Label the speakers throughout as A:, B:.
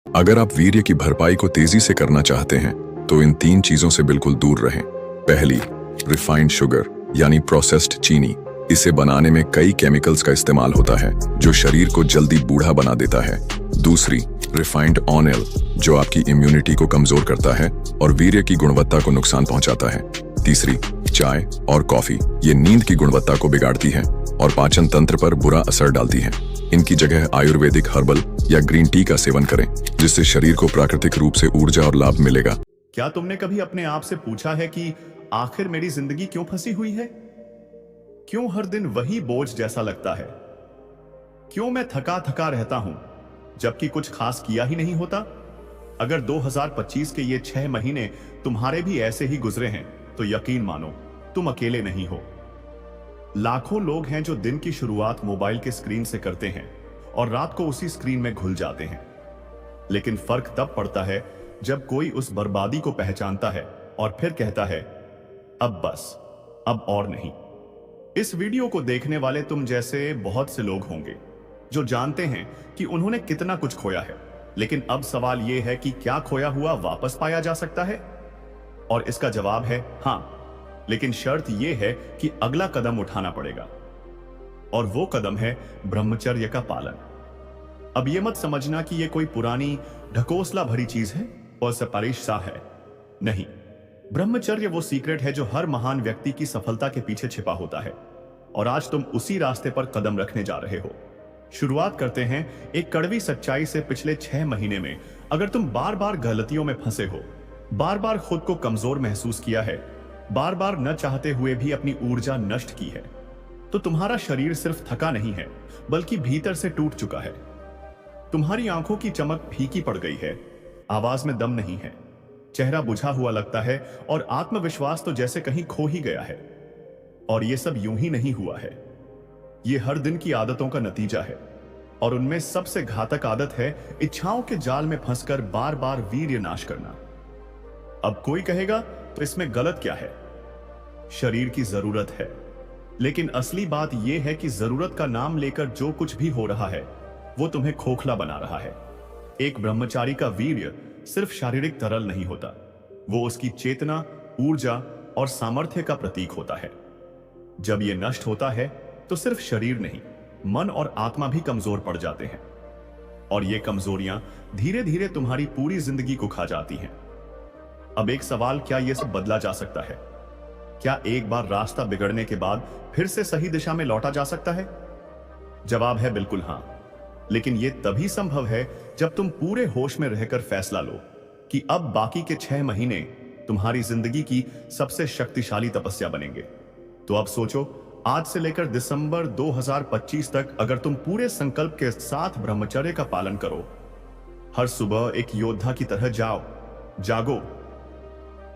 A: अगर आप वीर्य की भरपाई को तेजी से करना चाहते हैं तो इन 3 चीजों से बिल्कुल दूर रहें। पहली, रिफाइंड शुगर यानी प्रोसेस्ड चीनी। इसे बनाने में कई केमिकल्स का इस्तेमाल होता है जो शरीर को जल्दी बूढ़ा बना देता है। दूसरी, रिफाइंड ऑयल, जो आपकी इम्यूनिटी को कमजोर करता है और वीर्य की गुणवत्ता को नुकसान पहुंचाता है। तीसरी, चाय और कॉफी, ये नींद की गुणवत्ता को बिगाड़ती है और पाचन तंत्र पर बुरा असर डालती है। इनकी जगह आयुर्वेदिक हर्बल या ग्रीन टी का सेवन करें, जिससे शरीर को प्राकृतिक रूप से ऊर्जा और लाभ मिलेगा।
B: क्या तुमने कभी अपने आप से पूछा है कि आखिर मेरी जिंदगी क्यों फंसी हुई है? क्यों हर दिन वही बोझ जैसा लगता है? क्यों मैं थका थका रहता हूं जबकि कुछ खास किया ही नहीं होता? अगर 2025 के ये 6 महीने तुम्हारे भी ऐसे ही गुजरे हैं तो यकीन मानो, तुम अकेले नहीं हो। लाखों लोग हैं जो दिन की शुरुआत मोबाइल के स्क्रीन से करते हैं और रात को उसी स्क्रीन में घुल जाते हैं। लेकिन फर्क तब पड़ता है जब कोई उस बर्बादी को पहचानता है और फिर कहता है, अब बस, अब और नहीं। इस वीडियो को देखने वाले तुम जैसे बहुत से लोग होंगे जो जानते हैं कि उन्होंने कितना कुछ खोया है, लेकिन अब सवाल यह है कि क्या खोया हुआ वापस पाया जा सकता है? और इसका जवाब है हाँ, लेकिन शर्त यह है कि अगला कदम उठाना पड़ेगा, और वो कदम है ब्रह्मचर्य का पालन। अब यह मत समझना कि यह कोई पुरानी ढकोसला भरी चीज है और सिफारिश सा है। नहीं, ब्रह्मचर्य वो सीक्रेट है जो हर महान व्यक्ति की सफलता के पीछे छिपा होता है, और आज तुम उसी रास्ते पर कदम रखने जा रहे हो। शुरुआत करते हैं एक कड़वी सच्चाई से। पिछले 6 महीने में अगर तुम बार बार गलतियों में फंसे हो, बार बार खुद को कमजोर महसूस किया है, बार बार न चाहते हुए भी अपनी ऊर्जा नष्ट की है, तो तुम्हारा शरीर सिर्फ थका नहीं है बल्कि भीतर से टूट चुका है। तुम्हारी आंखों की चमक फीकी पड़ गई है, आवाज में दम नहीं है, चेहरा बुझा हुआ लगता है और आत्मविश्वास तो जैसे कहीं खो ही गया है। और यह सब यूं ही नहीं हुआ है, यह हर दिन की आदतों का नतीजा है, और उनमें सबसे घातक आदत है इच्छाओं के जाल में फंसकर बार बार वीर्य नाश करना। अब कोई कहेगा तो इसमें गलत क्या है? शरीर की जरूरत है, लेकिन असली बात यह है कि जरूरत का नाम लेकर जो कुछ भी हो रहा है वो तुम्हें खोखला बना रहा है। एक ब्रह्मचारी का वीर्य सिर्फ शारीरिक तरल नहीं होता, वो उसकी चेतना, ऊर्जा और सामर्थ्य का प्रतीक होता है। जब यह नष्ट होता है तो सिर्फ शरीर नहीं, मन और आत्मा भी कमजोर पड़ जाते हैं, और ये कमजोरियां धीरे धीरे तुम्हारी पूरी जिंदगी को खा जाती हैं। अब एक सवाल, क्या यह सब बदला जा सकता है? क्या एक बार रास्ता बिगड़ने के बाद फिर से सही दिशा में लौटा जा सकता है? जवाब है बिल्कुल हां, लेकिन यह तभी संभव है जब तुम पूरे होश में रहकर फैसला लो कि अब बाकी के 6 महीने तुम्हारी जिंदगी की सबसे शक्तिशाली तपस्या बनेंगे। तो अब सोचो, आज से लेकर दिसंबर 2025 तक अगर तुम पूरे संकल्प के साथ ब्रह्मचर्य का पालन करो, हर सुबह एक योद्धा की तरह जागो,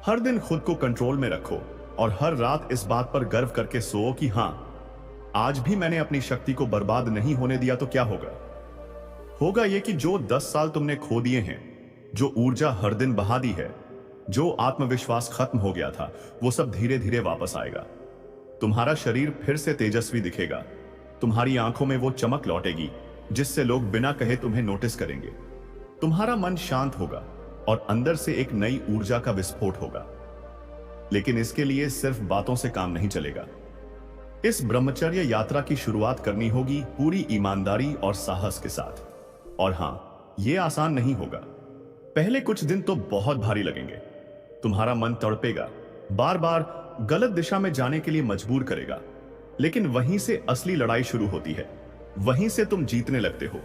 B: हर दिन खुद को कंट्रोल में रखो, और हर रात इस बात पर गर्व करके सो कि हां, आज भी मैंने अपनी शक्ति को बर्बाद नहीं होने दिया, तो क्या होगा यह कि जो 10 साल तुमने खो दिए हैं, जो ऊर्जा हर दिन बहा दी है, जो आत्मविश्वास खत्म हो गया था, वो सब धीरे धीरे वापस आएगा। तुम्हारा शरीर फिर से तेजस्वी दिखेगा, तुम्हारी आंखों में वो चमक लौटेगी जिससे लोग बिना कहे तुम्हें नोटिस करेंगे। तुम्हारा मन शांत होगा और अंदर से एक नई ऊर्जा का विस्फोट होगा। लेकिन इसके लिए सिर्फ बातों से काम नहीं चलेगा। इस ब्रह्मचर्य यात्रा की शुरुआत करनी होगी पूरी ईमानदारी और साहस के साथ। और हां, यह आसान नहीं होगा। पहले कुछ दिन तो बहुत भारी लगेंगे, तुम्हारा मन तड़पेगा, बार बार गलत दिशा में जाने के लिए मजबूर करेगा। लेकिन वहीं से असली लड़ाई शुरू होती है, वहीं से तुम जीतने लगते हो।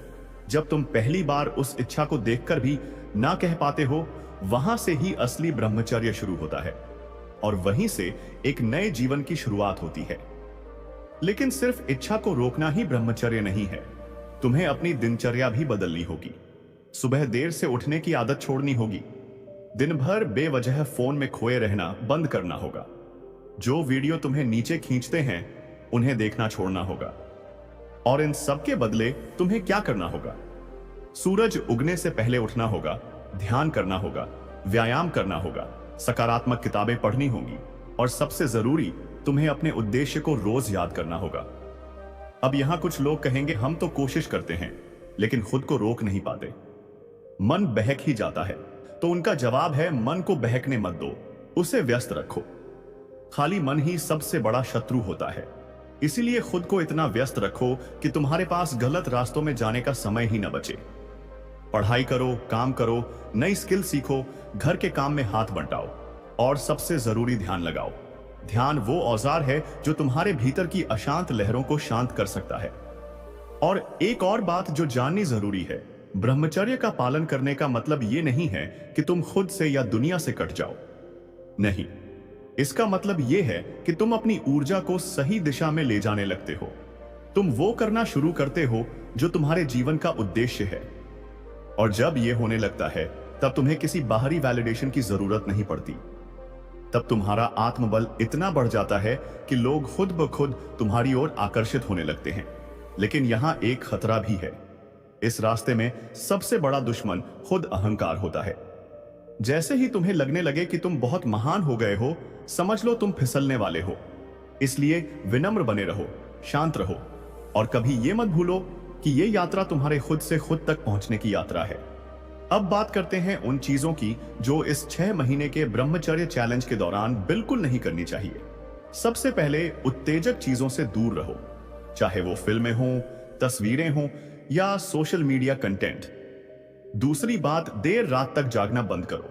B: जब तुम पहली बार उस इच्छा को देखकर भी ना कह पाते हो, वहां से ही असली ब्रह्मचर्य शुरू होता है, और वहीं से एक नए जीवन की शुरुआत होती है। लेकिन सिर्फ इच्छा को रोकना ही ब्रह्मचर्य नहीं है, तुम्हें अपनी दिनचर्या भी बदलनी होगी। सुबह देर से उठने की आदत छोड़नी होगी, दिन भर बेवजह फोन में खोए रहना बंद करना होगा, जो वीडियो तुम्हें नीचे खींचते हैं उन्हें देखना छोड़ना होगा। और इन सब के बदले तुम्हें क्या करना होगा? सूरज उगने से पहले उठना होगा, ध्यान करना होगा, व्यायाम करना होगा, सकारात्मक किताबें पढ़नी होंगी, और सबसे जरूरी, तुम्हें अपने उद्देश्य को रोज याद करना होगा। अब यहां कुछ लोग कहेंगे, हम तो कोशिश करते हैं लेकिन खुद को रोक नहीं पाते। मन बहक ही जाता है। तो उनका जवाब है, मन को बहकने मत दो, उसे व्यस्त रखो। खाली मन ही सबसे बड़ा शत्रु होता है। इसीलिए खुद को इतना व्यस्त रखो कि तुम्हारे पास गलत रास्तों में जाने का समय ही न बचे। पढ़ाई करो, काम करो, नई स्किल सीखो, घर के काम में हाथ बंटाओ और सबसे जरूरी ध्यान लगाओ। ध्यान वो औजार है जो तुम्हारे भीतर की अशांत लहरों को शांत कर सकता है। और एक और बात जो जाननी जरूरी है, ब्रह्मचर्य का पालन करने का मतलब ये नहीं है कि तुम खुद से या दुनिया से कट जाओ। नहीं, इसका मतलब यह है कि तुम अपनी ऊर्जा को सही दिशा में ले जाने लगते हो। तुम वो करना शुरू करते हो जो तुम्हारे जीवन का उद्देश्य है। और जब यह होने लगता है, तब तुम्हें किसी बाहरी वैलिडेशन की जरूरत नहीं पड़ती। तब तुम्हारा आत्मबल इतना बढ़ जाता है कि लोग खुद ब खुद तुम्हारी ओर आकर्षित होने लगते हैं। लेकिन यहां एक खतरा भी है। इस रास्ते में सबसे बड़ा दुश्मन खुद अहंकार होता है। जैसे ही तुम्हें लगने लगे कि तुम बहुत महान हो गए हो, समझ लो तुम फिसलने वाले हो। इसलिए विनम्र बने रहो, शांत रहो और कभी यह मत भूलो कि यह यात्रा तुम्हारे खुद से खुद तक पहुंचने की यात्रा है। अब बात करते हैं उन चीजों की जो इस 6 महीने के ब्रह्मचर्य चैलेंज के दौरान बिल्कुल नहीं करनी चाहिए। सबसे पहले उत्तेजक चीजों से दूर रहो, चाहे वो फिल्में हों, तस्वीरें हों या सोशल मीडिया कंटेंट। दूसरी बात, देर रात तक जागना बंद करो।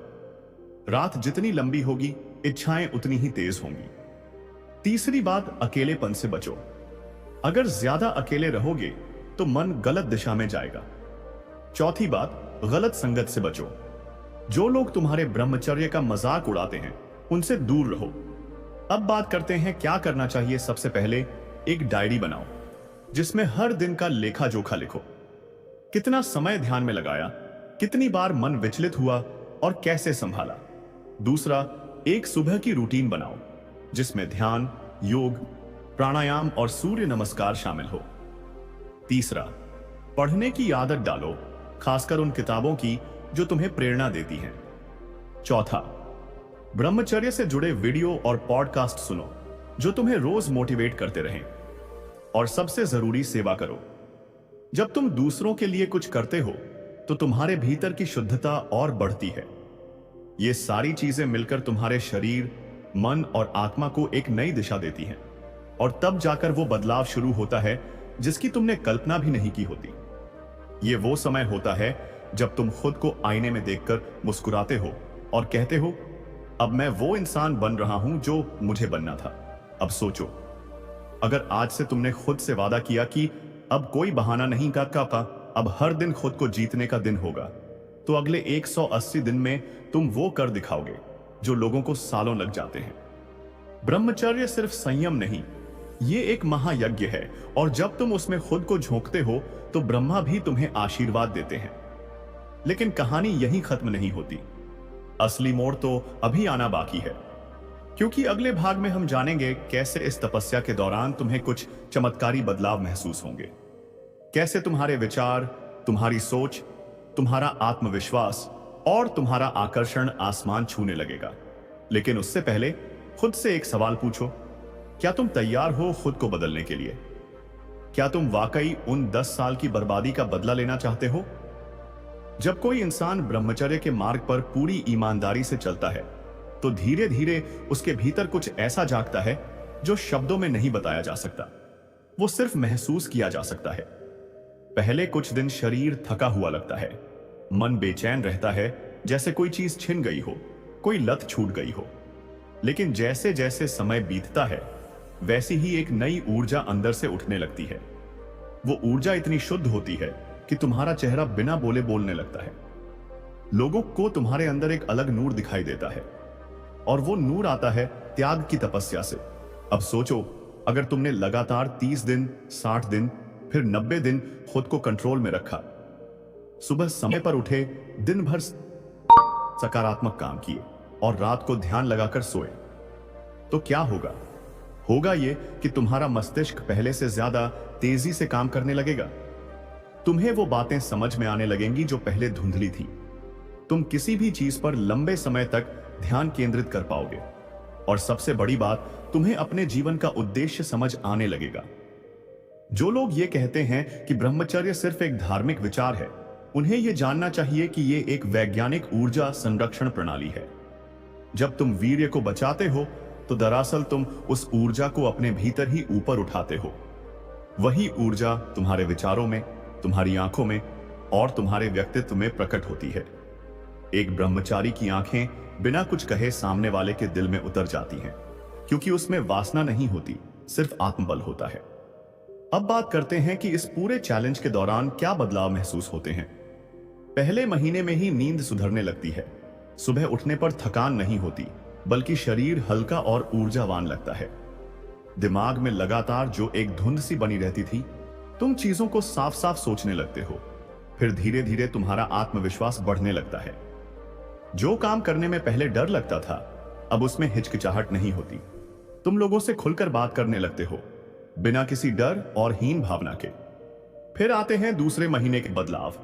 B: रात जितनी लंबी होगी, इच्छाएं उतनी ही तेज होंगी। तीसरी बात, अकेलेपन से बचो। अगर ज्यादा अकेले रहोगे तो मन गलत दिशा में जाएगा। चौथी बात, गलत संगत से बचो। जो लोग तुम्हारे ब्रह्मचर्य का मजाक उड़ाते हैं, उनसे दूर रहो। अब बात करते हैं क्या करना चाहिए। सबसे पहले एक डायरी बनाओ जिसमें हर दिन का लेखा जोखा लिखो। कितना समय ध्यान में लगाया, कितनी बार मन विचलित हुआ और कैसे संभाला। दूसरा, एक सुबह की रूटीन बनाओ जिसमें ध्यान, योग, प्राणायाम और सूर्य नमस्कार शामिल हो। तीसरा, पढ़ने की आदत डालो, खासकर उन किताबों की जो तुम्हें प्रेरणा देती हैं। चौथा, ब्रह्मचर्य से जुड़े वीडियो और पॉडकास्ट सुनो जो तुम्हें रोज मोटिवेट करते रहें। और सबसे जरूरी, सेवा करो। जब तुम दूसरों के लिए कुछ करते हो तो तुम्हारे भीतर की शुद्धता और बढ़ती है। ये सारी चीजें मिलकर तुम्हारे शरीर, मन और आत्मा को एक नई दिशा देती हैं। और तब जाकर वो बदलाव शुरू होता है जिसकी तुमने कल्पना भी नहीं की होती। ये वो समय होता है जब तुम खुद को आईने में देखकर मुस्कुराते हो और कहते हो, अब मैं वो इंसान बन रहा हूं जो मुझे बनना था। अब सोचो, अगर आज से तुमने खुद से वादा किया कि अब कोई बहाना नहीं का, अब हर दिन खुद को जीतने का दिन होगा, तो अगले 180 दिन में तुम वो कर दिखाओगे जो लोगों को सालों लग जाते हैं। ब्रह्मचर्य सिर्फ संयम नहीं, ये एक महायज्ञ है। और जब तुम उसमें खुद को झोंकते हो तो ब्रह्मा भी तुम्हें आशीर्वाद देते हैं। लेकिन कहानी यहीं खत्म नहीं होती। असली मोड़ तो अभी आना बाकी है, क्योंकि अगले भाग में हम जानेंगे कैसे इस तपस्या के दौरान तुम्हें कुछ चमत्कारी बदलाव महसूस होंगे। कैसे तुम्हारे विचार, तुम्हारी सोच, तुम्हारा आत्मविश्वास और तुम्हारा आकर्षण आसमान छूने लगेगा। लेकिन उससे पहले खुद से एक सवाल पूछो, क्या तुम तैयार हो खुद को बदलने के लिए? क्या तुम वाकई उन 10 साल की बर्बादी का बदला लेना चाहते हो? जब कोई इंसान ब्रह्मचर्य के मार्ग पर पूरी ईमानदारी से चलता है तो धीरे धीरे उसके भीतर कुछ ऐसा जागता है जो शब्दों में नहीं बताया जा सकता, वो सिर्फ महसूस किया जा सकता है। पहले कुछ दिन शरीर थका हुआ लगता है, मन बेचैन रहता है, जैसे कोई चीज छिन गई हो, कोई लत छूट गई हो। लेकिन जैसे जैसे समय बीतता है, वैसी ही एक नई ऊर्जा अंदर से उठने लगती है। वो ऊर्जा इतनी शुद्ध होती है कि तुम्हारा चेहरा बिना बोले बोलने लगता है। लोगों को तुम्हारे अंदर एक अलग नूर दिखाई देता है, और वो नूर आता है त्याग की तपस्या से। अब सोचो, अगर तुमने लगातार 30 दिन, 60 दिन, फिर 90 दिन खुद को कंट्रोल में रखा, सुबह समय पर उठे, दिन भर सकारात्मक काम किए और रात को ध्यान लगाकर सोए, तो क्या होगा? होगा ये कि तुम्हारा मस्तिष्क पहले से ज्यादा तेजी से काम करने लगेगा। तुम्हें वो बातें समझ में आने लगेंगी जो पहले धुंधली थी। तुम किसी भी चीज पर लंबे समय तक ध्यान केंद्रित कर पाओगे। और सबसे बड़ी बात, तुम्हें अपने जीवन का उद्देश्य समझ आने लगेगा। जो लोग ये कहते हैं कि ब्रह्मचर्य सिर्फ एक धार्मिक विचार है, उन्हें यह जानना चाहिए कि यह एक वैज्ञानिक ऊर्जा संरक्षण प्रणाली है। जब तुम वीर्य को बचाते हो तो दरअसल तुम उस ऊर्जा को अपने भीतर ही ऊपर उठाते हो। वही ऊर्जा तुम्हारे विचारों में, तुम्हारी आंखों में और तुम्हारे व्यक्तित्व में प्रकट होती है। एक ब्रह्मचारी की आंखें बिना कुछ कहे सामने वाले के दिल में उतर जाती हैं, क्योंकि उसमें वासना नहीं होती, सिर्फ आत्मबल होता है। अब बात करते हैं कि इस पूरे चैलेंज के दौरान क्या बदलाव महसूस होते हैं। पहले महीने में ही नींद सुधरने लगती है। सुबह उठने पर थकान नहीं होती, बल्कि शरीर हल्का और ऊर्जावान लगता है। दिमाग में लगातार जो एक धुंध सी बनी रहती थी, तुम चीजों को साफ साफ सोचने लगते हो। फिर धीरे धीरे तुम्हारा आत्मविश्वास बढ़ने लगता है। जो काम करने में पहले डर लगता था, अब उसमें हिचकिचाहट नहीं होती। तुम लोगों से खुलकर बात करने लगते हो, बिना किसी डर और हीन भावना के। फिर आते हैं दूसरे महीने के बदलाव।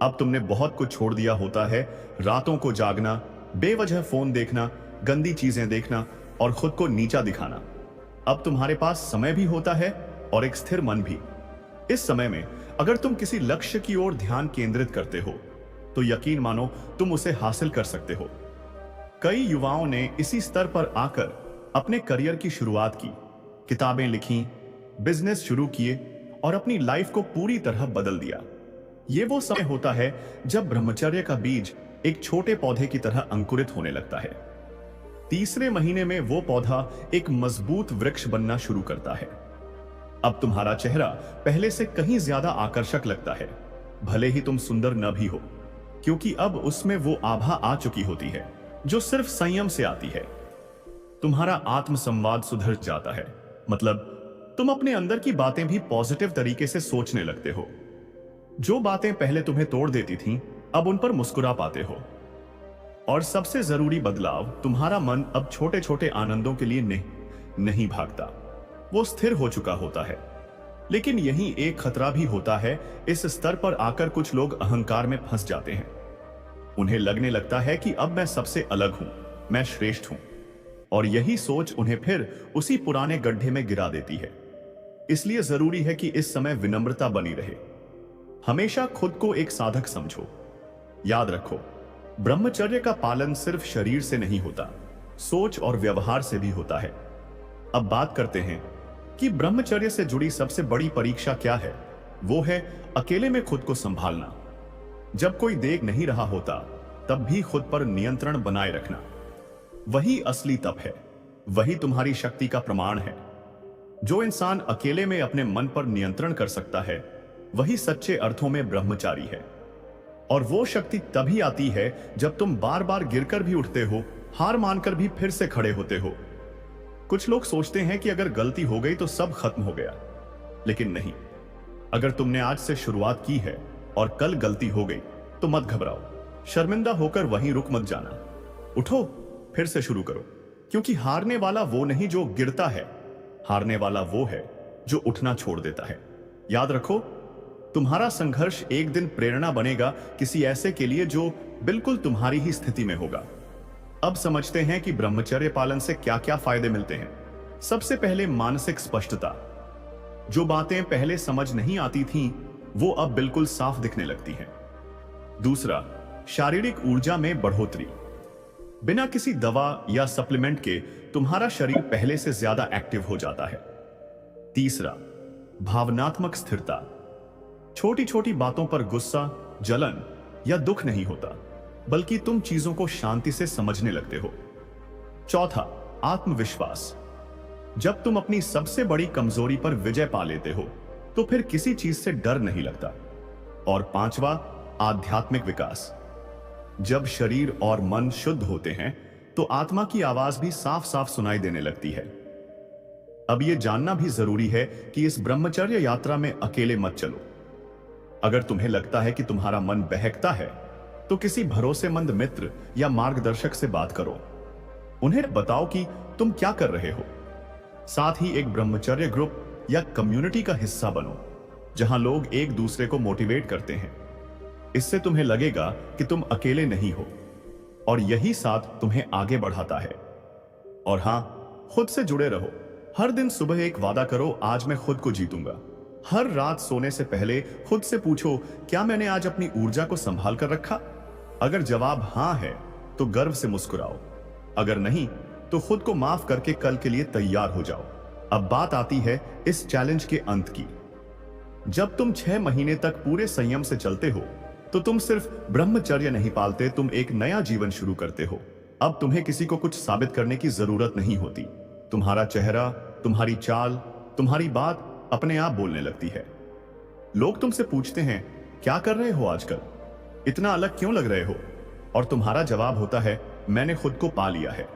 B: अब तुमने बहुत कुछ छोड़ दिया होता है। रातों को जागना, बेवजह फोन देखना, गंदी चीजें देखना और खुद को नीचा दिखाना। अब तुम्हारे पास समय भी होता है और एक स्थिर मन भी। इस समय में अगर तुम किसी लक्ष्य की ओर ध्यान केंद्रित करते हो तो यकीन मानो तुम उसे हासिल कर सकते हो। कई युवाओं ने इसी स्तर पर आकर अपने करियर की शुरुआत की, किताबें लिखी, बिजनेस शुरू किए और अपनी लाइफ को पूरी तरह बदल दिया। यह वो समय होता है जब ब्रह्मचर्य का बीज एक छोटे पौधे की तरह अंकुरित होने लगता है। तीसरे महीने में वो पौधा एक मजबूत वृक्ष बनना शुरू करता है। अब तुम्हारा चेहरा पहले से कहीं ज्यादा आकर्षक लगता है, भले ही तुम सुंदर न भी हो, क्योंकि अब उसमें वो आभा आ चुकी होती है जो सिर्फ संयम से आती है। तुम्हारा आत्मसंवाद सुधर जाता है, मतलब तुम अपने अंदर की बातें भी पॉजिटिव तरीके से सोचने लगते हो। जो बातें पहले तुम्हें तोड़ देती थीं, अब उन पर मुस्कुरा पाते हो। और सबसे जरूरी बदलाव, तुम्हारा मन अब छोटे छोटे आनंदों के लिए नहीं भागता, वो स्थिर हो चुका होता है। लेकिन यही एक खतरा भी होता है। इस स्तर पर आकर कुछ लोग अहंकार में फंस जाते हैं। उन्हें लगने लगता है कि अब मैं सबसे अलग हूं, मैं श्रेष्ठ हूं, और यही सोच उन्हें फिर उसी पुराने गड्ढे में गिरा देती है। इसलिए जरूरी है कि इस समय विनम्रता बनी रहे। हमेशा खुद को एक साधक समझो। याद रखो, ब्रह्मचर्य का पालन सिर्फ शरीर से नहीं होता, सोच और व्यवहार से भी होता है। अब बात करते हैं कि ब्रह्मचर्य से जुड़ी सबसे बड़ी परीक्षा क्या है। वो है अकेले में खुद को संभालना। जब कोई देख नहीं रहा होता, तब भी खुद पर नियंत्रण बनाए रखना, वही असली तप है, वही तुम्हारी शक्ति का प्रमाण है। जो इंसान अकेले में अपने मन पर नियंत्रण कर सकता है, वही सच्चे अर्थों में ब्रह्मचारी है। और वो शक्ति तभी आती है जब तुम बार बार गिरकर भी उठते हो, हार मानकर भी फिर से खड़े होते हो। कुछ लोग सोचते हैं कि अगर गलती हो गई तो सब खत्म हो गया, लेकिन नहीं। अगर तुमने आज से शुरुआत की है और कल गलती हो गई तो मत घबराओ, शर्मिंदा होकर वहीं रुक मत जाना। उठो, फिर से शुरू करो, क्योंकि हारने वाला वो नहीं जो गिरता है, हारने वाला वो है जो उठना छोड़ देता है। याद रखो, तुम्हारा संघर्ष एक दिन प्रेरणा बनेगा किसी ऐसे के लिए जो बिल्कुल तुम्हारी ही स्थिति में होगा। अब समझते हैं कि ब्रह्मचर्य पालन से क्या क्या फायदे मिलते हैं। सबसे पहले मानसिक स्पष्टता। जो बातें पहले समझ नहीं आती थीं, वो अब बिल्कुल साफ दिखने लगती हैं। दूसरा, शारीरिक ऊर्जा में बढ़ोतरी। बिना किसी दवा या सप्लीमेंट के तुम्हारा शरीर पहले से ज्यादा एक्टिव हो जाता है। तीसरा, भावनात्मक स्थिरता। छोटी छोटी बातों पर गुस्सा, जलन या दुख नहीं होता, बल्कि तुम चीजों को शांति से समझने लगते हो। चौथा, आत्मविश्वास। जब तुम अपनी सबसे बड़ी कमजोरी पर विजय पा लेते हो, तो फिर किसी चीज से डर नहीं लगता। और पांचवा, आध्यात्मिक विकास। जब शरीर और मन शुद्ध होते हैं, तो आत्मा की आवाज भी साफ साफ सुनाई देने लगती है। अब यह जानना भी जरूरी है कि इस ब्रह्मचर्य यात्रा में अकेले मत चलो। अगर तुम्हें लगता है कि तुम्हारा मन बहकता है, तो किसी भरोसेमंद मित्र या मार्गदर्शक से बात करो। उन्हें बताओ कि तुम क्या कर रहे हो। साथ ही एक ब्रह्मचर्य ग्रुप या कम्युनिटी का हिस्सा बनो, जहां लोग एक दूसरे को मोटिवेट करते हैं। इससे तुम्हें लगेगा कि तुम अकेले नहीं हो, और यही साथ तुम्हें आगे बढ़ाता है। और हां, खुद से जुड़े रहो। हर दिन सुबह एक वादा करो, आज मैं खुद को जीतूंगा। हर रात सोने से पहले खुद से पूछो, क्या मैंने आज अपनी ऊर्जा को संभाल कर रखा? अगर जवाब हां है तो गर्व से मुस्कुराओ, अगर नहीं तो खुद को माफ करके कल के लिए तैयार हो जाओ। अब बात आती है इस चैलेंज के अंत की। जब तुम 6 महीने तक पूरे संयम से चलते हो तो तुम सिर्फ ब्रह्मचर्य नहीं पालते, तुम एक नया जीवन शुरू करते हो। अब तुम्हें किसी को कुछ साबित करने की जरूरत नहीं होती। तुम्हारा चेहरा, तुम्हारी चाल, तुम्हारी बात अपने आप बोलने लगती है। लोग तुमसे पूछते हैं, क्या कर रहे हो आजकल, इतना अलग क्यों लग रहे हो? और तुम्हारा जवाब होता है, मैंने खुद को पा लिया है।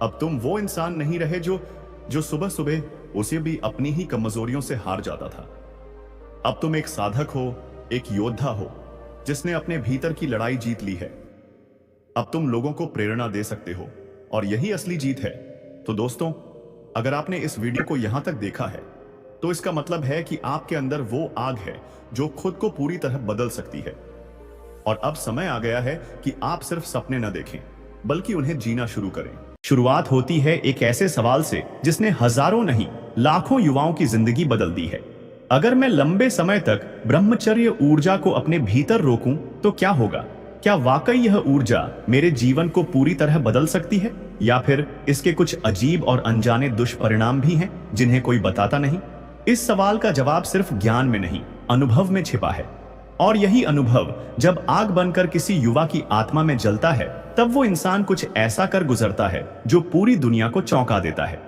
B: अब तुम वो इंसान नहीं रहे जो सुबह सुबह उसे भी अपनी ही कमजोरियों से हार जाता था। अब तुम एक साधक हो, एक योद्धा हो जिसने अपने भीतर की लड़ाई जीत ली है। अब तुम लोगों को प्रेरणा दे सकते हो और यही असली जीत है। तो दोस्तों, अगर आपने इस वीडियो को यहां तक देखा है तो इसका मतलब है कि आपके अंदर वो आग है जो खुद को पूरी तरह बदल सकती है। और अब समय आ गया है कि आप सिर्फ सपने न देखें बल्कि उन्हें जीना शुरू करें। शुरुआत होती है एक ऐसे सवाल से जिसने हजारों नहीं लाखों युवाओं की जिंदगी बदल दी है। अगर मैं लंबे समय तक ब्रह्मचर्य ऊर्जा को अपने भीतर रोकूं तो क्या होगा? क्या वाकई यह ऊर्जा मेरे जीवन को पूरी तरह बदल सकती है, या फिर इसके कुछ अजीब और अनजाने दुष्परिणाम भी हैं जिन्हें कोई बताता नहीं? इस सवाल का जवाब सिर्फ ज्ञान में नहीं, अनुभव में छिपा है। और यही अनुभव जब आग बनकर किसी युवा की आत्मा में जलता है, तब वो इंसान कुछ ऐसा कर गुजरता है जो पूरी दुनिया को चौंका देता है।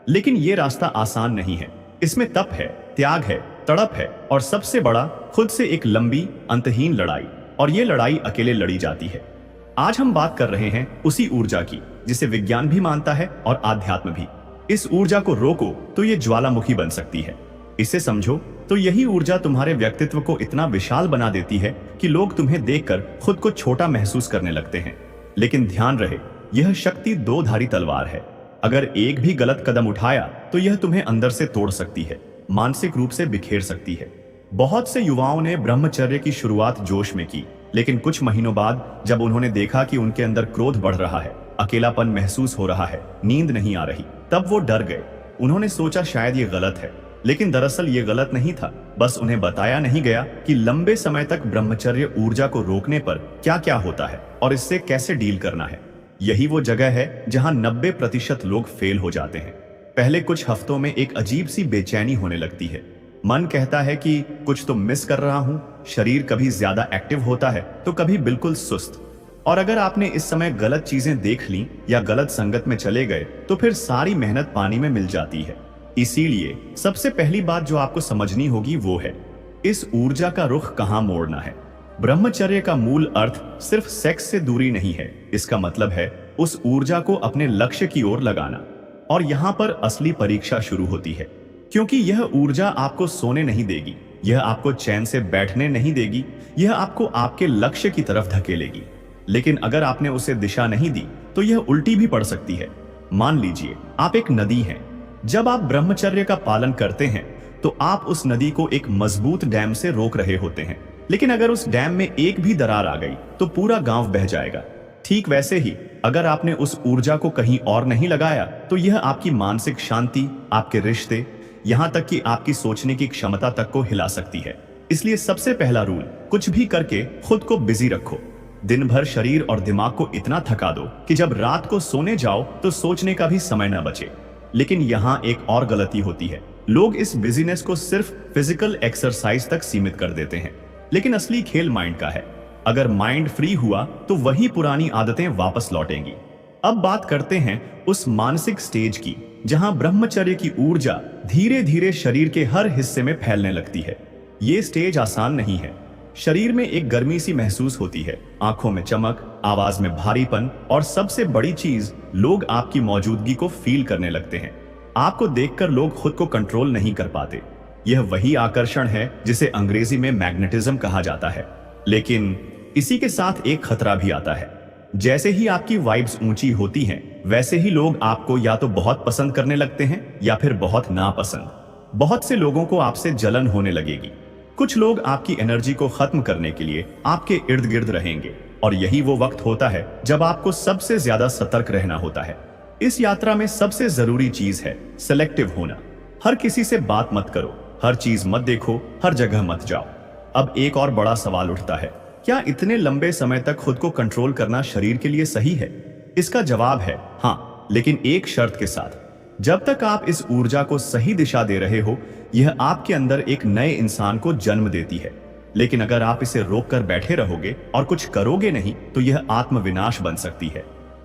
B: लेकिन ये रास्ता आसान नहीं है। इसमें तप है, त्याग है, तड़प है और सबसे बड़ा, खुद से एक लंबी अंतहीन लड़ाई। और ये लड़ाई अकेले लड़ी जाती है। आज हम बात कर रहे हैं उसी ऊर्जा की जिसे विज्ञान भी मानता है और आध्यात्म भी। इस ऊर्जा को रोको तो ये ज्वालामुखी बन सकती है। इसे समझो तो यही ऊर्जा तुम्हारे व्यक्तित्व को इतना विशाल बना देती है कि लोग तुम्हें देखकर खुद को छोटा महसूस करने लगते हैं। लेकिन ध्यान रहे, यह शक्ति दो धारी तलवार है। अगर एक भी गलत कदम उठाया तो यह तुम्हें अंदर से तोड़ सकती है, मानसिक रूप से बिखेर सकती है। बहुत से युवाओं ने ब्रह्मचर्य की शुरुआत जोश में की, लेकिन कुछ महीनों बाद जब उन्होंने देखा कि उनके अंदर क्रोध बढ़ रहा है, अकेलापन महसूस हो रहा है, नींद नहीं आ रही, तब वो डर गए। उन्होंने सोचा शायद ये गलत है, लेकिन दरअसल ये गलत नहीं था। बस उन्हें बताया नहीं गया कि लंबे समय तक ब्रह्मचर्य ऊर्जा को रोकने पर क्या क्या होता है और इससे कैसे डील करना है। यही वो जगह है जहां 90% लोग फेल हो जाते हैं। पहले कुछ हफ्तों में एक अजीब सी बेचैनी होने लगती है। मन कहता है कि कुछ तो मिस कर रहा हूं। शरीर कभी ज्यादा एक्टिव होता है तो कभी बिल्कुल सुस्त। और अगर आपने इस समय गलत चीजें देख ली या गलत संगत में चले गए तो फिर सारी मेहनत पानी में मिल जाती है। इसीलिए सबसे पहली बात जो आपको समझनी होगी वो है, इस ऊर्जा का रुख कहां मोड़ना है। ब्रह्मचर्य का मूल अर्थ सिर्फ सेक्स से दूरी नहीं है। इसका मतलब है उस ऊर्जा को अपने लक्ष्य की ओर लगाना। और यहाँ पर असली परीक्षा शुरू होती है, क्योंकि यह ऊर्जा आपको सोने नहीं देगी, यह आपको चैन से बैठने नहीं देगी, यह आपको आपके लक्ष्य की तरफ धकेलेगी। लेकिन अगर आपने उसे दिशा नहीं दी तो यह उल्टी भी पड़ सकती है। मान लीजिए आप एक नदी हैं। जब आप ब्रह्मचर्य का पालन करते हैं तो आप उस नदी को एक मजबूत डैम से रोक रहे होते हैं। लेकिन अगर उस डैम में एक भी दरार आ गई तो पूरा गांव बह जाएगा। ठीक वैसे ही अगर आपने उस ऊर्जा को कहीं और नहीं लगाया तो यह आपकी मानसिक शांति, आपके रिश्ते, यहां तक कि आपकी सोचने की क्षमता तक को हिला सकती है। इसलिए सबसे पहला रूल, कुछ भी करके खुद को बिजी रखो। दिन भर शरीर और दिमाग को इतना थका दो कि जब रात को सोने जाओ तो सोचने का भी समय न बचे। लेकिन यहाँ एक और गलती होती है। लोग इस बिजीनेस को सिर्फ फिजिकल एक्सरसाइज तक सीमित कर देते हैं, लेकिन असली खेल माइंड का है। अगर माइंड फ्री हुआ तो वही पुरानी आदतें वापस लौटेंगी। अब बात करते हैं उस मानसिक स्टेज की जहां ब्रह्मचर्य की ऊर्जा धीरे धीरे शरीर के हर हिस्से में फैलने लगती है। ये स्टेज आसान नहीं है। शरीर में एक गर्मी सी महसूस होती है, आंखों में चमक, आवाज में भारीपन और सबसे बड़ी चीज, लोग आपकी मौजूदगी को फील करने लगते हैं। आपको देखकर लोग खुद को कंट्रोल नहीं कर पाते। यह वही आकर्षण है जिसे अंग्रेजी में मैग्नेटिज्म कहा जाता है। लेकिन इसी के साथ एक खतरा भी आता है। जैसे ही आपकी वाइब्स ऊंची होती हैं, वैसे ही लोग आपको या तो बहुत पसंद करने लगते हैं या फिर बहुत नापसंद। बहुत से लोगों को आपसे जलन होने लगेगी। कुछ लोग आपकी एनर्जी को खत्म करने के लिए आपके इर्द गिर्द रहेंगे। और यही वो वक्त होता है जब आपको सबसे ज्यादा सतर्क रहना होता है। इस यात्रा में सबसे जरूरी चीज है सिलेक्टिव होना। हर किसी से बात मत करो, हर चीज मत देखो, हर जगह मत जाओ। अब एक और बड़ा सवाल उठता है, क्या इतने लंबे समय तक खुद को कंट्रोल करना शरीर के लिए सही है? इसका जवाब है हाँ, लेकिन एक शर्त के साथ। जब तक आप इस ऊर्जा को सही दिशा दे रहे हो, यह आपके अंदर एक नए इंसान को जन्म देती है। लेकिन अगर आप इसे रोक कर बैठे रहोगे और कुछ करोगे नहीं, तो यह आत्मविनाश बन सकती है।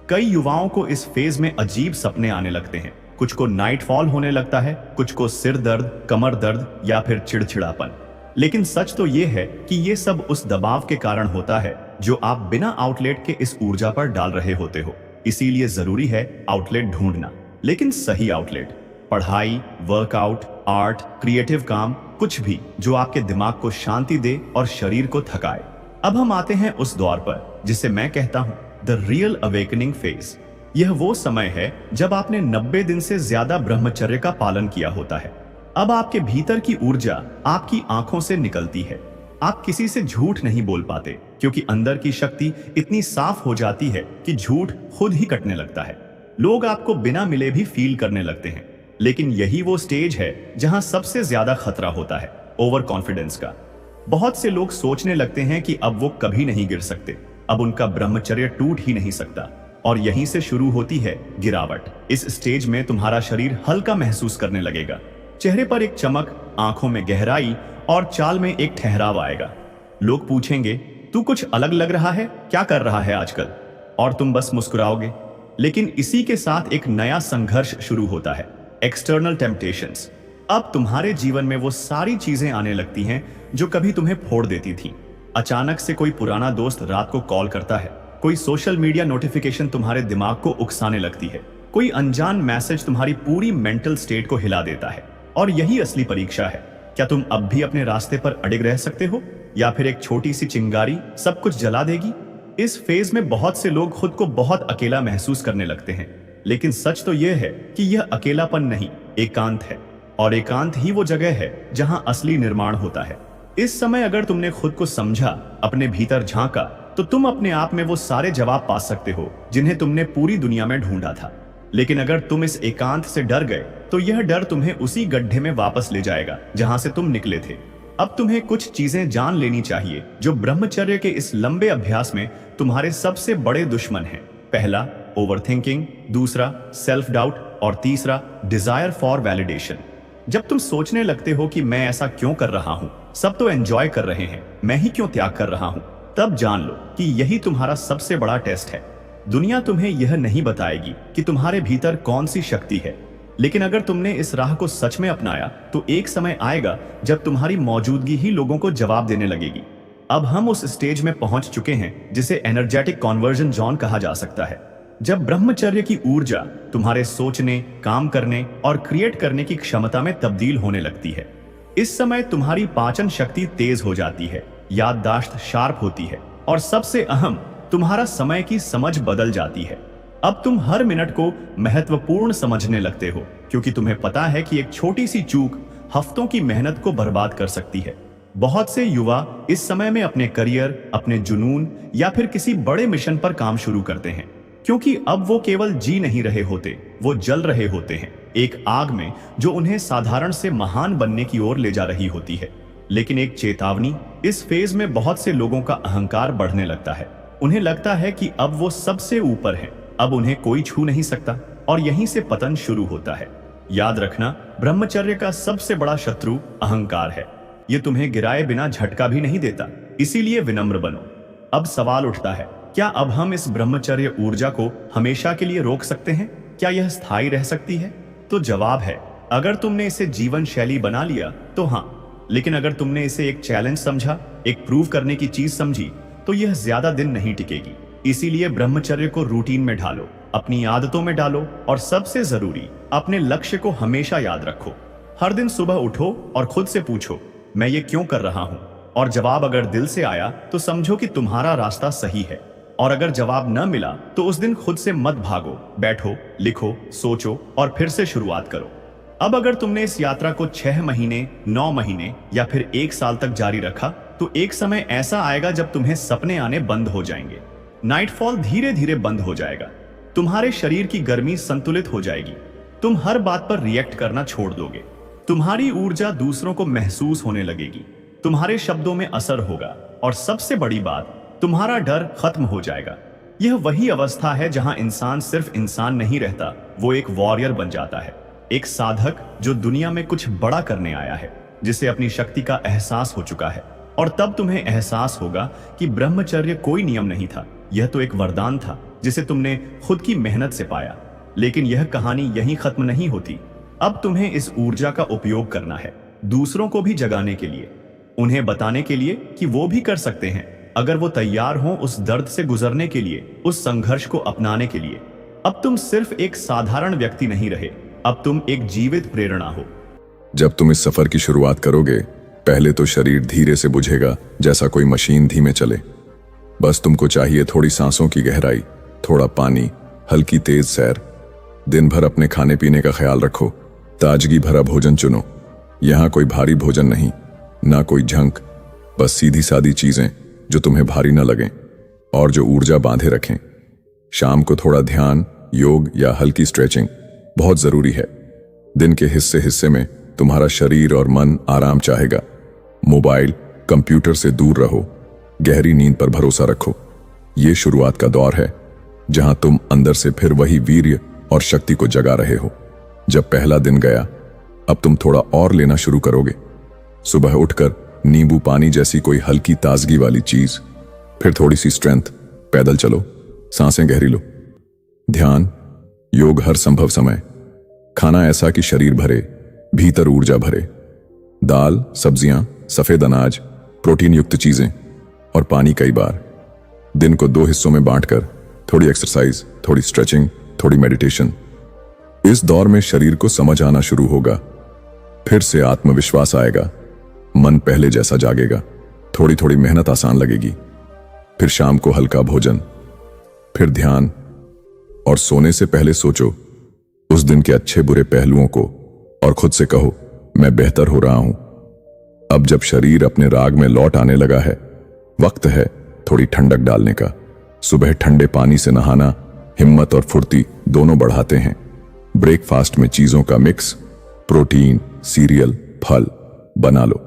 B: कई युवाओं को इस फेज में अजीब सपने आने लगते हैं। कुछ को नाइट फॉल होने लगता है, कुछ को सिर दर्द, कमर दर्द या फिर चिड़चिड़ापन। लेकिन सच तो यह है कि यह सब उस दबाव के कारण होता है जो आप बिना आउटलेट के इस ऊर्जा पर डाल रहे होते हो। इसीलिए जरूरी है आउटलेट ढूंढना, लेकिन सही आउटलेट। पढ़ाई, वर्कआउट, आर्ट, क्रिएटिव काम, कुछ भी जो आपके दिमाग को शांति दे और शरीर को थकाए। अब हम आते हैं उस दौर पर जिसे मैं कहता हूं द रियल अवेकनिंग फेज। यह वो समय है जब आपने 90 दिन से ज्यादा ब्रह्मचर्य का पालन किया होता है। अब आपके भीतर की ऊर्जा आपकी आंखों से निकलती है। आप किसी से झूठ नहीं बोल पाते, क्योंकि अंदर की शक्ति इतनी साफ हो जाती है कि झूठ खुद ही कटने लगता है। लोग आपको बिना मिले भी फील करने लगते हैं। लेकिन यही वो स्टेज है जहां सबसे ज्यादा खतरा होता है, ओवर कॉन्फिडेंस का। बहुत से लोग सोचने लगते हैं कि अब वो कभी नहीं गिर सकते, अब उनका ब्रह्मचर्य टूट ही नहीं सकता। और यहीं से शुरू होती है गिरावट। इस स्टेज में तुम्हारा शरीर हल्का महसूस करने लगेगा, चेहरे पर एक चमक, आंखों में गहराई और चाल में एक ठहराव आएगा। लोग पूछेंगे, तू कुछ अलग लग रहा है, क्या कर रहा है आजकल? और तुम बस मुस्कुराओगे। लेकिन इसी के साथ एक नया संघर्ष शुरू होता है, एक्सटर्नल टेम्पटेशंस। अब तुम्हारे जीवन में वो सारी चीजें आने लगती हैं जो कभी तुम्हें फोड़ देती थीं। अचानक से कोई पुराना दोस्त रात को कॉल करता है, कोई सोशल मीडिया नोटिफिकेशन तुम्हारे दिमाग को उकसाने लगती है, कोई अनजान मैसेज तुम्हारी पूरी मेंटल स्टेट को हिला देता है। और यही असली परीक्षा है, क्या तुम अब भी अपने रास्ते पर अड़िग रह सकते हो, या फिर एक छोटी सी चिंगारी सब कुछ जला देगी? इस फेज में बहुत से लोग खुद को बहुत अकेला महसूस करने लगते हैं। लेकिन सच तो यह है कि यह अकेलापन नहीं, एकांत है। और एकांत ही वो जगह है जहां असली निर्माण होता है। इस समय अगर तुमने खुद को समझा, अपने भीतर झांका, तो तुम अपने आप में वो सारे जवाब पा सकते हो जिन्हें तुमने पूरी दुनिया में ढूंढा था। लेकिन अगर तुम इस एकांत से डर गए, तो यह डर तुम्हें उसी गड्ढे में वापस ले जाएगा जहां से तुम निकले थे। अब तुम्हें कुछ चीजें जान लेनी चाहिए जो ब्रह्मचर्य के इस लंबे अभ्यास में तुम्हारे सबसे बड़े दुश्मन हैं। पहला, ओवरथिंकिंग। दूसरा, सेल्फ डाउट। और तीसरा, डिजायर फॉर वैलिडेशन। जब तुम सोचने लगते हो कि मैं ऐसा क्यों कर रहा हूं, सब तो एंजॉय कर रहे हैं, मैं ही क्यों त्याग कर रहा हूं, तब जान लो कि यही तुम्हारा सबसे बड़ा टेस्ट है। दुनिया तुम्हें यह नहीं बताएगी कि तुम्हारे भीतर कौन सी शक्ति है, लेकिन अगर तुमने इस राह को सच में अपनाया, तो एक समय आएगा जब तुम्हारी मौजूदगी ही लोगों को जवाब देने लगेगी। अब हम उस स्टेज में पहुंच चुके हैं जिसे एनर्जेटिक कन्वर्जन जोन कहा जा सकता है, जब ब्रह्मचर्य की ऊर्जा तुम्हारे सोचने, काम करने और क्रिएट करने की क्षमता में तब्दील होने लगती है। इस समय तुम्हारी पाचन शक्ति तेज हो जाती है, याददाश्त शार्प होती है, और सबसे अहम, तुम्हारा समय की समझ बदल जाती है। अब तुम हर मिनट को महत्वपूर्ण समझने लगते हो, क्योंकि तुम्हें पता है कि एक छोटी सी चूक हफ्तों की मेहनत को बर्बाद कर सकती है। बहुत से युवा इस समय में अपने करियर, अपने जुनून या फिर किसी बड़े मिशन पर काम शुरू करते हैं, क्योंकि अब वो केवल जी नहीं रहे होते, वो जल रहे होते हैं एक आग में जो उन्हें साधारण से महान बनने की ओर ले जा रही होती है। लेकिन एक चेतावनी, इस फेज में बहुत से लोगों का अहंकार बढ़ने लगता है। उन्हें लगता है कि अब वो सबसे ऊपर हैं, अब उन्हें कोई छू नहीं सकता, और यहीं से पतन शुरू होता है। याद रखना, ब्रह्मचर्य का सबसे बड़ा शत्रु अहंकार है। ये तुम्हें गिराए बिना झटका भी नहीं देता, इसीलिए विनम्र बनो। अब सवाल उठता है, क्या अब हम इस ब्रह्मचर्य ऊर्जा को हमेशा के लिए रोक सकते हैं? क्या यह स्थायी रह सकती है? तो जवाब है, अगर तुमने इसे जीवन शैली बना लिया तो हाँ। लेकिन अगर तुमने इसे एक चैलेंज समझा, एक प्रूव करने की चीज समझी, तो यह ज्यादा दिन नहीं टिकेगी। इसीलिए ब्रह्मचर्य को रूटीन में ढालो, अपनी आदतों में डालो, और सबसे जरूरी, अपने लक्ष्य को हमेशा याद रखो। हर दिन सुबह उठो और खुद से पूछो, मैं ये क्यों कर रहा हूं? और जवाब अगर दिल से आया तो समझो कि तुम्हारा रास्ता सही है। और अगर जवाब न मिला तो उस दिन खुद से मत भागो, बैठो, लिखो, सोचो और फिर से शुरुआत करो। अब अगर तुमने इस यात्रा को 6 महीने, 9 महीने या फिर 1 साल तक जारी रखा, तो एक समय ऐसा आएगा जब तुम्हें सपने आने बंद हो जाएंगे, नाइटफॉल धीरे धीरे बंद हो जाएगा, तुम्हारे शरीर की गर्मी संतुलित हो जाएगी, तुम हर बात पर रिएक्ट करना छोड़ दोगे, तुम्हारी ऊर्जा दूसरों को महसूस होने लगेगी, तुम्हारे शब्दों में असर होगा और सबसे बड़ी बात, तुम्हारा डर खत्म हो जाएगा। यह वही अवस्था है जहां इंसान सिर्फ इंसान नहीं रहता, वो एक वॉरियर बन जाता है, एक साधक जो दुनिया में कुछ बड़ा करने आया है, जिसे अपनी शक्ति का एहसास हो चुका है। और तब तुम्हें एहसास होगा कि ब्रह्मचर्य कोई नियम नहीं था, यह तो एक वरदान था जिसे तुमने खुद की मेहनत से पाया। लेकिन यह कहानी यहीं खत्म नहीं होती। अब तुम्हें इस ऊर्जा का उपयोग करना है, दूसरों को भी जगाने के लिए, उन्हें बताने के लिए कि वो भी कर सकते हैं, अगर वो तैयार हो उस दर्द से गुजरने के लिए, उस संघर्ष को अपनाने के लिए। अब तुम सिर्फ एक साधारण व्यक्ति नहीं रहे, अब तुम एक जीवित प्रेरणा हो।
A: जब तुम इस सफर की शुरुआत करोगे, पहले तो शरीर धीरे से बुझेगा, जैसा कोई मशीन धीमे चले। बस तुमको चाहिए थोड़ी सांसों की गहराई, थोड़ा पानी, हल्की तेज सैर। दिन भर अपने खाने पीने का ख्याल रखो, ताजगी भरा भोजन चुनो। यहां कोई भारी भोजन नहीं, ना कोई झंक, बस सीधी सादी चीजें जो तुम्हें भारी ना लगें और जो ऊर्जा बांधे रखें। शाम को थोड़ा ध्यान, योग या हल्की स्ट्रेचिंग बहुत जरूरी है। दिन के हिस्से हिस्से में तुम्हारा शरीर और मन आराम चाहेगा। मोबाइल, कंप्यूटर से दूर रहो, गहरी नींद पर भरोसा रखो। ये शुरुआत का दौर है जहां तुम अंदर से फिर वही वीर्य और शक्ति को जगा रहे हो। जब पहला दिन गया, अब तुम थोड़ा और लेना शुरू करोगे। सुबह उठकर नींबू पानी जैसी कोई हल्की ताजगी वाली चीज, फिर थोड़ी सी स्ट्रेंथ, पैदल चलो, सांसें गहरी लो। ध्यान, योग हर संभव समय। खाना ऐसा कि शरीर भरे, भीतर ऊर्जा भरे। दाल, सब्जियां, सफेद अनाज, प्रोटीन युक्त चीजें और पानी कई बार। दिन को 2 हिस्सों में बांटकर थोड़ी एक्सरसाइज, थोड़ी स्ट्रेचिंग, थोड़ी मेडिटेशन। इस दौर में शरीर को समझ आना शुरू होगा, फिर से आत्मविश्वास आएगा, मन पहले जैसा जागेगा, थोड़ी थोड़ी मेहनत आसान लगेगी। फिर शाम को हल्का भोजन, फिर ध्यान, और सोने से पहले सोचो उस दिन के अच्छे बुरे पहलुओं को और खुद से कहो, मैं बेहतर हो रहा हूं। अब जब शरीर अपने राग में लौट आने लगा है, वक्त है थोड़ी ठंडक डालने का। सुबह ठंडे पानी से नहाना हिम्मत और फुर्ती दोनों बढ़ाते हैं। ब्रेकफास्ट में चीजों का मिक्स, प्रोटीन, सीरियल, फल बना लो।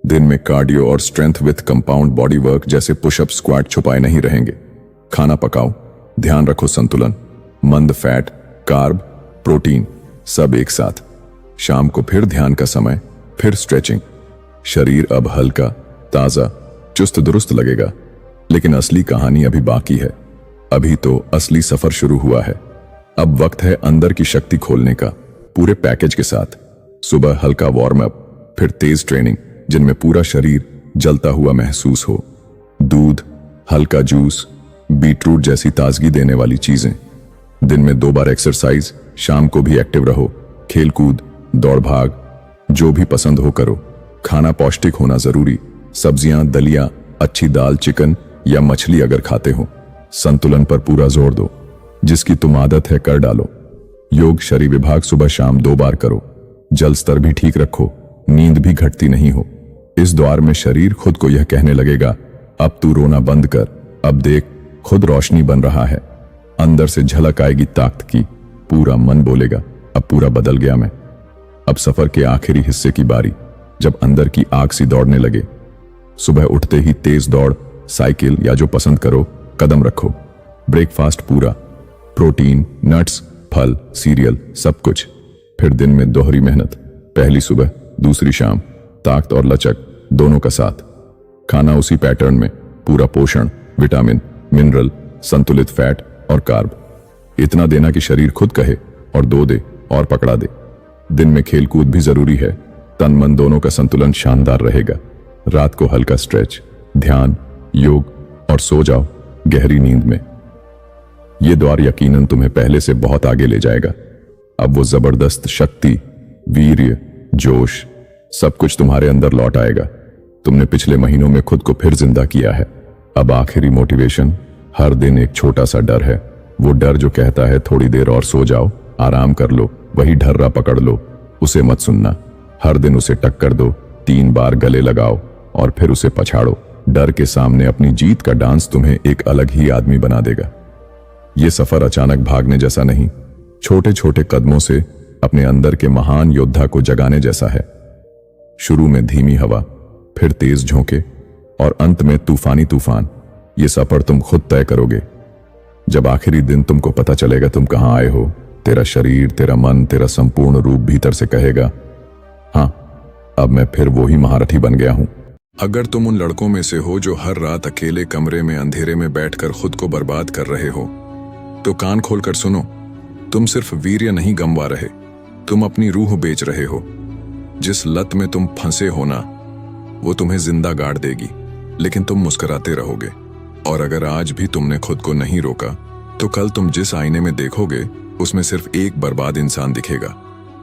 A: दिन में कार्डियो और strength with compound body work जैसे पुशअप, स्क्वाट छुपाए नहीं रहेंगे। खाना पकाओ, ध्यान रखो संतुलन, मंद फैट, कार्ब, प्रोटीन सब एक साथ। शाम को फिर ध्यान का समय, फिर स्ट्रेचिंग। शरीर अब हल्का, ताजा, चुस्त दुरुस्त लगेगा। लेकिन असली कहानी अभी बाकी है। अभी तो असली सफर शुरू हुआ है। अब वक्त है अंदर की शक्ति खोलने का, पूरे पैकेज के साथ। सुबह हल्का वार्म अप, फिर तेज ट्रेनिंग जिनमें पूरा शरीर जलता हुआ महसूस हो। दूध, हल्का जूस, बीटरूट जैसी ताजगी देने वाली चीजें। दिन में 2 बार एक्सरसाइज, शाम को भी एक्टिव रहो, खेलकूद, दौड़ भाग, जो भी पसंद हो करो। खाना पौष्टिक होना जरूरी, सब्जियां, दलिया, अच्छी दाल, चिकन या मछली अगर खाते हो। संतुलन पर पूरा जोर दो, जिसकी तुम आदत है कर डालो। योग, शरीर विभाग सुबह शाम 2 बार करो। जल स्तर भी ठीक रखो, नींद भी घटती नहीं हो। इस दौर में शरीर खुद को यह कहने लगेगा, अब तू रोना बंद कर, अब देख खुद रोशनी बन रहा है। अंदर से झलक आएगी ताकत की। पूरा मन बोलेगा, अब पूरा बदल गया मैं। अब सफर के आखिरी हिस्से की बारी, जब अंदर की आग सी दौड़ने लगे। सुबह उठते ही तेज दौड़, साइकिल या जो पसंद करो, कदम रखो। ब्रेकफास्ट पूरा, प्रोटीन, नट्स, फल, सीरियल सब कुछ। फिर दिन में दोहरी मेहनत, पहली सुबह, दूसरी शाम, ताकत और लचक दोनों का साथ। खाना उसी पैटर्न में, पूरा पोषण, विटामिन, मिनरल, संतुलित फैट और कार्ब। इतना देना कि शरीर खुद कहे और दे और पकड़ा दे। दिन में खेलकूद भी जरूरी है, तन मन दोनों का संतुलन शानदार रहेगा। रात को हल्का स्ट्रेच, ध्यान, योग और सो जाओ गहरी नींद में। यह दौर यकीनन तुम्हें पहले से बहुत आगे ले जाएगा। अब वो जबरदस्त शक्ति, वीर्य, जोश सब कुछ तुम्हारे अंदर लौट आएगा। तुमने पिछले महीनों में खुद को फिर जिंदा किया है। अब आखिरी मोटिवेशन, हर दिन एक छोटा सा डर है। वो डर जो कहता है थोड़ी देर और सो जाओ, आराम कर लो, वही ढर्रा पकड़ लो, उसे मत सुनना। हर दिन उसे टक्कर दो, 3 बार गले लगाओ और फिर उसे पछाड़ो। डर के सामने अपनी जीत का डांस तुम्हें एक अलग ही आदमी बना देगा। ये सफर अचानक भागने जैसा नहीं, छोटे छोटे कदमों से अपने अंदर के महान योद्धा को जगाने जैसा है। शुरू में धीमी हवा, फिर तेज झोंके और अंत में तूफानी तूफान। ये सफर तुम खुद तय करोगे। जब आखिरी दिन तुमको पता चलेगा तुम कहां आए हो, तेरा शरीर, तेरा मन, तेरा संपूर्ण रूप भीतर से कहेगा, हाँ, अब मैं फिर वो ही महारथी बन गया हूं। अगर तुम उन लड़कों में से हो जो हर रात अकेले कमरे में अंधेरे में बैठकर खुद को बर्बाद कर रहे हो, तो कान खोलकर सुनो। तुम सिर्फ वीर्य नहीं गंवा रहे, तुम अपनी रूह बेच रहे हो। जिस लत में तुम फंसे हो ना, वो तुम्हें जिंदा गाड़ देगी, लेकिन तुम मुस्कुराते रहोगे। और अगर आज भी तुमने खुद को नहीं रोका, तो कल तुम जिस आईने में देखोगे उसमें सिर्फ एक बर्बाद इंसान दिखेगा,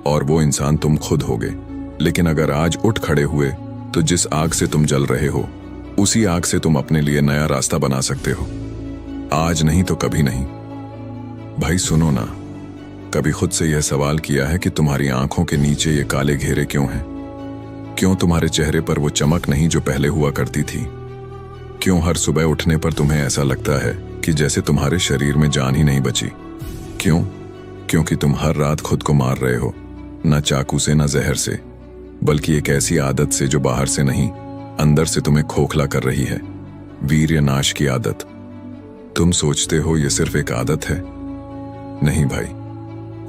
A: और वो इंसान तुम खुद होगे। लेकिन अगर आज उठ खड़े हुए, तो जिस आग से तुम जल रहे हो, उसी आग से तुम अपने लिए नया रास्ता बना सकते हो। आज नहीं तो कभी नहीं। भाई सुनो ना, कभी खुद से यह सवाल किया है कि तुम्हारी आंखों के नीचे ये काले घेरे क्यों हैं? क्यों तुम्हारे चेहरे पर वो चमक नहीं जो पहले हुआ करती थी? क्यों हर सुबह उठने पर तुम्हें ऐसा लगता है कि जैसे तुम्हारे शरीर में जान ही नहीं बची? क्यों? क्योंकि तुम हर रात खुद को मार रहे हो, ना चाकू से ना जहर से, बल्कि एक ऐसी आदत से जो बाहर से नहीं, अंदर से तुम्हें खोखला कर रही है। वीर्य नाश की आदत। तुम सोचते हो ये सिर्फ एक आदत है? नहीं भाई,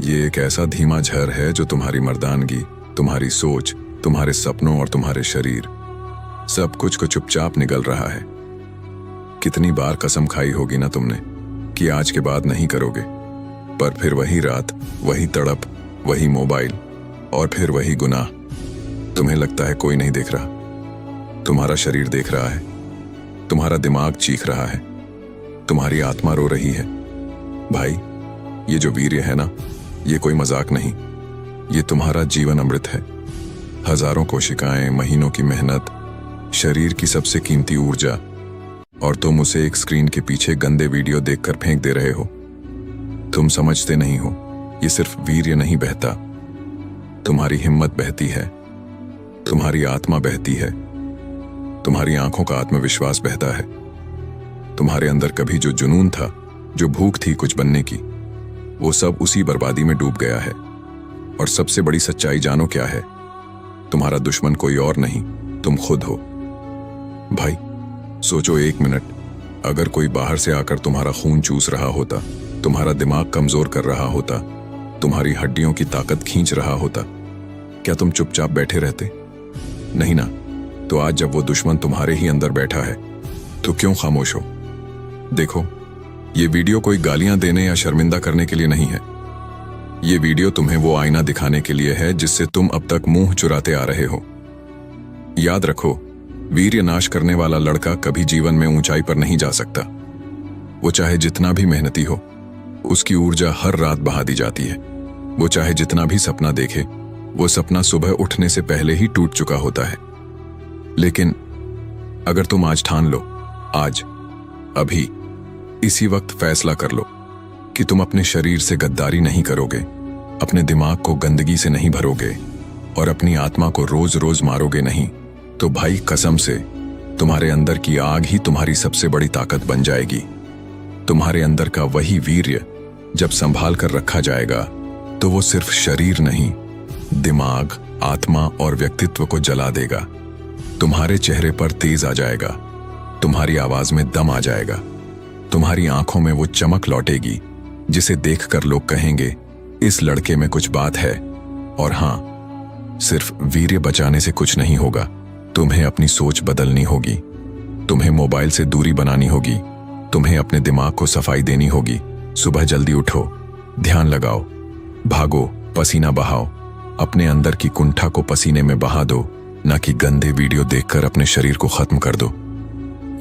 A: ये एक ऐसा धीमा झर है जो तुम्हारी मर्दानगी, तुम्हारी सोच, तुम्हारे सपनों और तुम्हारे शरीर, सब कुछ को चुपचाप निगल रहा है। कितनी बार कसम खाई होगी ना तुमने कि आज के बाद नहीं करोगे, पर फिर वही रात, वही तड़प, वही मोबाइल और फिर वही गुनाह। तुम्हें लगता है कोई नहीं देख रहा। तुम्हारा शरीर देख रहा है, तुम्हारा दिमाग चीख रहा है, तुम्हारी आत्मा रो रही है। भाई, ये जो वीर्य है ना, ये कोई मजाक नहीं, ये तुम्हारा जीवन अमृत है। हजारों कोशिकाएं, महीनों की मेहनत, शरीर की सबसे कीमती ऊर्जा, और तुम उसे एक स्क्रीन के पीछे गंदे वीडियो देखकर फेंक दे रहे हो। तुम समझते नहीं हो, ये सिर्फ वीर्य नहीं बहता, तुम्हारी हिम्मत बहती है, तुम्हारी आत्मा बहती है, तुम्हारी आंखों का आत्मविश्वास बहता है। तुम्हारे अंदर कभी जो जुनून था, जो भूख थी कुछ बनने की, वो सब उसी बर्बादी में डूब गया है। और सबसे बड़ी सच्चाई जानो क्या है? तुम्हारा दुश्मन कोई और नहीं, तुम खुद हो। भाई सोचो एक मिनट, अगर कोई बाहर से आकर तुम्हारा खून चूस रहा होता, तुम्हारा दिमाग कमजोर कर रहा होता, तुम्हारी हड्डियों की ताकत खींच रहा होता, क्या तुम चुपचाप बैठे रहते? नहीं ना। तो आज जब वो दुश्मन तुम्हारे ही अंदर बैठा है, तो क्यों खामोश हो? देखो, ये वीडियो कोई गालियां देने या शर्मिंदा करने के लिए नहीं है। ये वीडियो तुम्हें वो आईना दिखाने के लिए है जिससे तुम अब तक मुंह चुराते आ रहे हो। याद रखो, वीर्य नाश करने वाला लड़का कभी जीवन में ऊंचाई पर नहीं जा सकता। वो चाहे जितना भी मेहनती हो, उसकी ऊर्जा हर रात बहा दी जाती है। वो चाहे जितना भी सपना देखे, वो सपना सुबह उठने से पहले ही टूट चुका होता है। लेकिन अगर तुम आज ठान लो, आज, अभी, इसी वक्त फैसला कर लो कि तुम अपने शरीर से गद्दारी नहीं करोगे, अपने दिमाग को गंदगी से नहीं भरोगे और अपनी आत्मा को रोज रोज मारोगे नहीं, तो भाई कसम से तुम्हारे अंदर की आग ही तुम्हारी सबसे बड़ी ताकत बन जाएगी। तुम्हारे अंदर का वही वीर्य जब संभाल कर रखा जाएगा, तो वो सिर्फ शरीर नहीं, दिमाग, आत्मा और व्यक्तित्व को जला देगा। तुम्हारे चेहरे पर तेज आ जाएगा, तुम्हारी आवाज में दम आ जाएगा, तुम्हारी आंखों में वो चमक लौटेगी जिसे देखकर लोग कहेंगे, इस लड़के में कुछ बात है। और हां, सिर्फ वीर्य बचाने से कुछ नहीं होगा, तुम्हें अपनी सोच बदलनी होगी, तुम्हें मोबाइल से दूरी बनानी होगी, तुम्हें अपने दिमाग को सफाई देनी होगी। सुबह जल्दी उठो, ध्यान लगाओ, भागो, पसीना बहाओ, अपने अंदर की कुंठा को पसीने में बहा दो, ना कि गंदे वीडियो देखकर अपने शरीर को खत्म कर दो।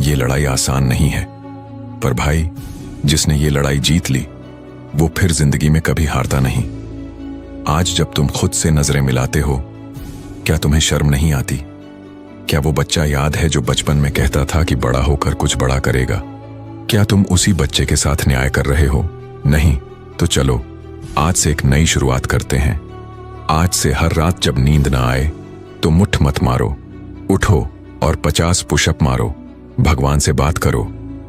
A: ये लड़ाई आसान नहीं है, पर भाई जिसने ये लड़ाई जीत ली, वो फिर जिंदगी में कभी हारता नहीं। आज जब तुम खुद से नजरें मिलाते हो, क्या तुम्हें शर्म नहीं आती? क्या वो बच्चा याद है जो बचपन में कहता था कि बड़ा होकर कुछ बड़ा करेगा? क्या तुम उसी बच्चे के साथ न्याय कर रहे हो? नहीं तो चलो आज से एक नई शुरुआत करते हैं। आज से हर रात जब नींद ना आए तो मुट्ठ मत मारो, उठो और 50 पुशअप मारो, भगवान से बात करो,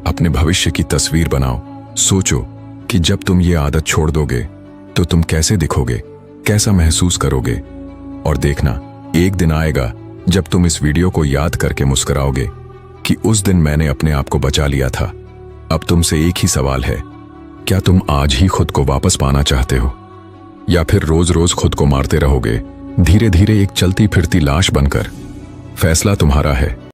A: अपने भविष्य की तस्वीर बनाओ। सोचो कि जब तुम ये आदत छोड़ दोगे तो तुम कैसे दिखोगे, कैसा महसूस करोगे। और देखना, एक दिन आएगा जब तुम इस वीडियो को याद करके मुस्कुराओगे कि उस दिन मैंने अपने आप को बचा लिया था। अब तुमसे एक ही सवाल है, क्या तुम आज ही खुद को वापस पाना चाहते हो, या फिर रोज रोज खुद को मारते रहोगे, धीरे धीरे एक चलती फिरती लाश बनकर। फैसला तुम्हारा है।